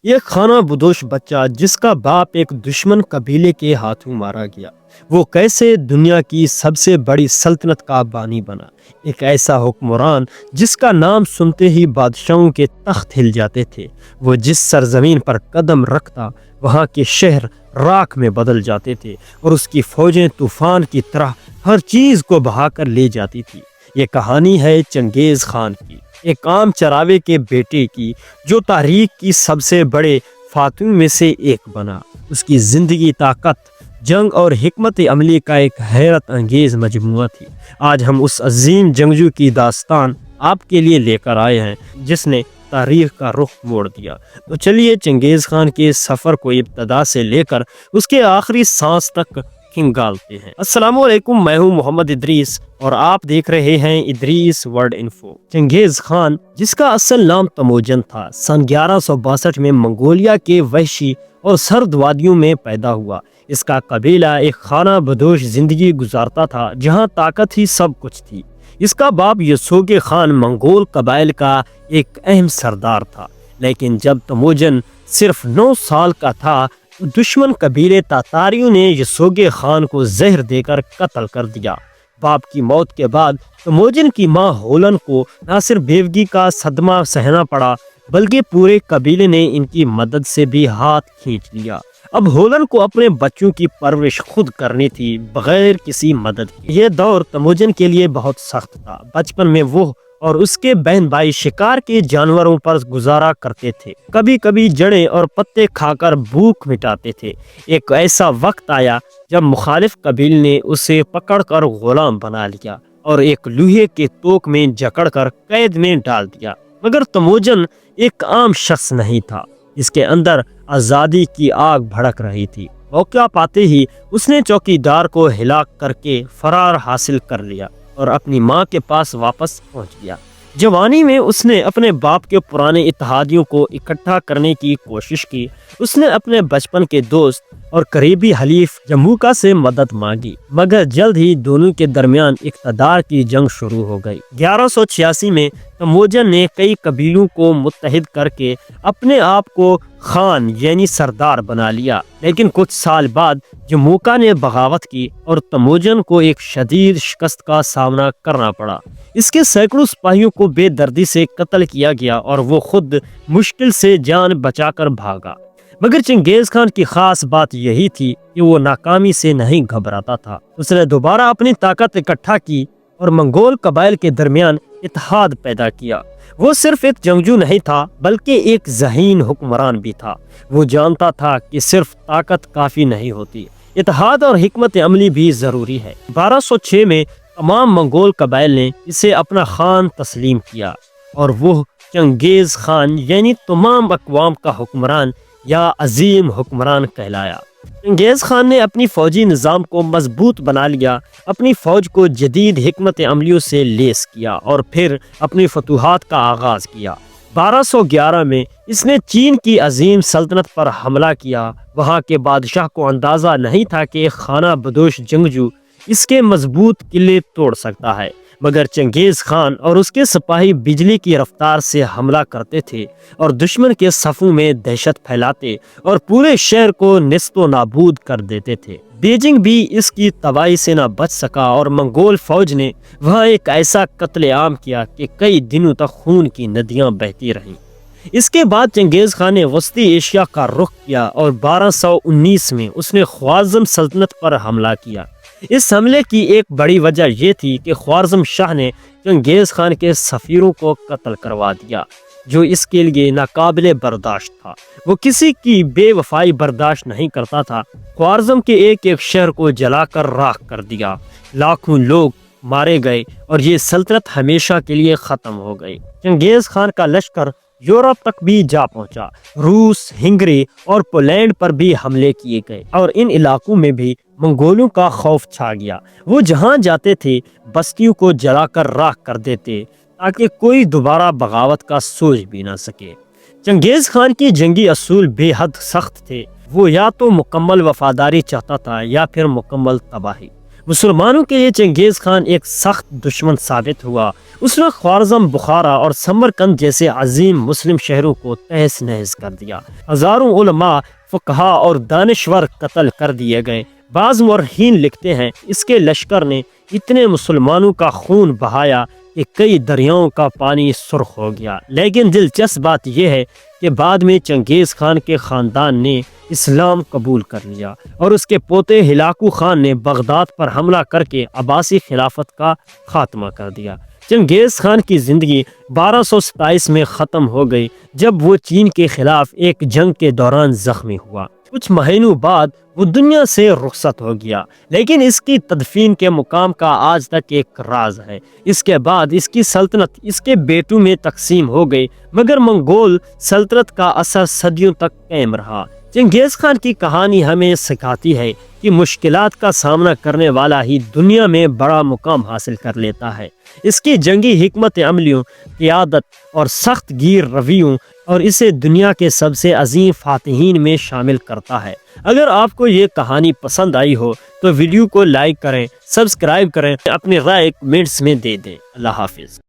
ایک خانہ بدوش بچہ جس کا باپ ایک دشمن قبیلے کے ہاتھوں مارا گیا، وہ کیسے دنیا کی سب سے بڑی سلطنت کا بانی بنا۔ ایک ایسا حکمران جس کا نام سنتے ہی بادشاہوں کے تخت ہل جاتے تھے۔ وہ جس سرزمین پر قدم رکھتا وہاں کے شہر راکھ میں بدل جاتے تھے اور اس کی فوجیں طوفان کی طرح ہر چیز کو بہا کر لے جاتی تھی۔ یہ کہانی ہے چنگیز خان کی، ایک عام چراوے کے بیٹے کی جو تاریخ کی سب سے بڑے فاتحوں میں سے ایک بنا۔ اس کی زندگی طاقت، جنگ اور حکمت عملی کا ایک حیرت انگیز مجموعہ تھی۔ آج ہم اس عظیم جنگجو کی داستان آپ کے لیے لے کر آئے ہیں جس نے تاریخ کا رخ موڑ دیا۔ تو چلیے چنگیز خان کے سفر کو ابتدا سے لے کر اس کے آخری سانس تک کھنگالتے ہیں۔ السلام علیکم، میں ہوں محمد ادریس اور آپ دیکھ رہے ہیں ادریس ورلڈ انفو۔ چنگیز خان جس کا اصل نام تموجن تھا، سن 1162 میں منگولیا کے وحشی اور سرد وادیوں میں پیدا ہوا۔ اس کا قبیلہ ایک خانہ بدوش زندگی گزارتا تھا جہاں طاقت ہی سب کچھ تھی۔ اس کا باپ یسوگے خان منگول قبائل کا ایک اہم سردار تھا، لیکن جب تموجن صرف 9 سال کا تھا دشمن قبیلے تاتاریوں نے یسوگے خان کو زہر دے کر قتل کر دیا۔ باپ کی موت کے بعد تموجن کی ماں ہولن کو نہ صرف بیوگی کا صدمہ سہنا پڑا بلکہ پورے قبیلے نے ان کی مدد سے بھی ہاتھ کھینچ لیا۔ اب ہولن کو اپنے بچوں کی پرورش خود کرنی تھی بغیر کسی مدد کے۔ یہ دور تموجن کے لیے بہت سخت تھا۔ بچپن میں وہ اور اس کے بہن بھائی شکار کے جانوروں پر گزارا کرتے تھے، کبھی کبھی جڑیں اور پتے کھا کر بھوک مٹاتے تھے۔ ایک ایسا وقت آیا جب مخالف قبیل نے اسے پکڑ کر غلام بنا لیا اور ایک لوہے کے توک میں جکڑ کر قید میں ڈال دیا۔ مگر تموجن ایک عام شخص نہیں تھا، اس کے اندر آزادی کی آگ بھڑک رہی تھی۔ موقع پاتے ہی اس نے چوکیدار کو ہلاک کر کے فرار حاصل کر لیا اور اپنی ماں کے پاس واپس پہنچ گیا۔ جوانی میں اس نے اپنے باپ کے پرانے اتحادیوں کو اکٹھا کرنے کی کوشش کی۔ اس نے اپنے بچپن کے دوست اور قریبی حلیف جموکا سے مدد مانگی، مگر جلد ہی دونوں کے درمیان اقتدار کی جنگ شروع ہو گئی۔ 1186 میں تموجن نے کئی قبیلوں کو متحد کر کے اپنے آپ کو خان یعنی سردار بنا لیا، لیکن کچھ سال بعد جموکا نے بغاوت کی اور تموجن کو ایک شدید شکست کا سامنا کرنا پڑا۔ اس کے سینکڑوں سپاہیوں کو بے دردی سے قتل کیا گیا اور وہ خود مشکل سے جان بچا کر بھاگا۔ مگر چنگیز خان کی خاص بات یہی تھی کہ وہ ناکامی سے نہیں گھبراتا تھا۔ اس نے دوبارہ اپنی طاقت اکٹھا کی اور منگول قبائل کے درمیان اتحاد پیدا کیا۔ وہ صرف ایک جنگجو نہیں تھا بلکہ ایک ذہین حکمران بھی تھا۔ وہ جانتا تھا کہ صرف طاقت کافی نہیں ہوتی، اتحاد اور حکمت عملی بھی ضروری ہے۔ 1206 میں تمام منگول قبائل نے اسے اپنا خان تسلیم کیا اور وہ چنگیز خان یعنی تمام اقوام کا حکمران یا عظیم حکمران کہلایا۔ چنگیز خان نے اپنی فوجی نظام کو مضبوط بنا لیا، اپنی فوج کو جدید حکمت عملیوں سے لیس کیا اور پھر اپنی فتوحات کا آغاز کیا۔ 1211 میں اس نے چین کی عظیم سلطنت پر حملہ کیا۔ وہاں کے بادشاہ کو اندازہ نہیں تھا کہ ایک خانہ بدوش جنگجو اس کے مضبوط قلعے توڑ سکتا ہے، مگر چنگیز خان اور اس کے سپاہی بجلی کی رفتار سے حملہ کرتے تھے اور دشمن کے صفوں میں دہشت پھیلاتے اور پورے شہر کو نیست و نابود کر دیتے تھے۔ بیجنگ بھی اس کی تباہی سے نہ بچ سکا اور منگول فوج نے وہاں ایک ایسا قتل عام کیا کہ کئی دنوں تک خون کی ندیاں بہتی رہیں۔ اس کے بعد چنگیز خان نے وسطی ایشیا کا رخ کیا اور 1219 میں اس نے خوارزم سلطنت پر حملہ کیا۔ اس حملے کی ایک بڑی وجہ یہ تھی کہ خوارزم شاہ نے چنگیز خان کے سفیروں کو قتل کروا دیا، جو اس کے لیے ناقابل برداشت تھا۔ وہ کسی کی بے وفائی برداشت نہیں کرتا تھا۔ خوارزم کے ایک ایک شہر کو جلا کر راکھ کر دیا، لاکھوں لوگ مارے گئے اور یہ سلطنت ہمیشہ کے لیے ختم ہو گئی۔ چنگیز خان کا لشکر یورپ تک بھی جا پہنچا۔ روس، ہنگری اور پولینڈ پر بھی حملے کیے گئے اور ان علاقوں میں بھی منگولوں کا خوف چھا گیا۔ وہ جہاں جاتے تھے بستیوں کو جلا کر راکھ کر دیتے تاکہ کوئی دوبارہ بغاوت کا سوچ بھی نہ سکے۔ چنگیز خان کی جنگی اصول بے حد سخت تھے۔ وہ یا تو مکمل وفاداری چاہتا تھا یا پھر مکمل تباہی۔ مسلمانوں کے لیے چنگیز خان ایک سخت دشمن ثابت ہوا۔ اس نے خوارزم، بخارا اور سمرقند جیسے عظیم مسلم شہروں کو تہس نہس کر دیا۔ ہزاروں علماء، فقہا اور دانشور قتل کر دیے گئے۔ بعض مورخین لکھتے ہیں اس کے لشکر نے اتنے مسلمانوں کا خون بہایا کہ کئی دریاؤں کا پانی سرخ ہو گیا۔ لیکن دلچسپ بات یہ ہے کہ بعد میں چنگیز خان کے خاندان نے اسلام قبول کر لیا اور اس کے پوتے ہلاکو خان نے بغداد پر حملہ کر کے عباسی خلافت کا خاتمہ کر دیا۔ چنگیز خان کی زندگی 1227 میں ختم ہو گئی جب وہ چین کے خلاف ایک جنگ کے دوران زخمی ہوا۔ کچھ مہینوں بعد وہ دنیا سے رخصت ہو گیا، لیکن اس کی تدفین کے مقام کا آج تک ایک راز ہے۔ اس کے بعد اس کی سلطنت اس کے بیٹوں میں تقسیم ہو گئی، مگر منگول سلطنت کا اثر صدیوں تک قائم رہا۔ چنگیز خان کی کہانی ہمیں سکھاتی ہے کہ مشکلات کا سامنا کرنے والا ہی دنیا میں بڑا مقام حاصل کر لیتا ہے۔ اس کی جنگی حکمت عملیوں، قیادت اور سخت گیر رویوں اور اسے دنیا کے سب سے عظیم فاتحین میں شامل کرتا ہے۔ اگر آپ کو یہ کہانی پسند آئی ہو تو ویڈیو کو لائک کریں، سبسکرائب کریں، اپنی رائے کمنٹس میں دے دیں۔ اللہ حافظ۔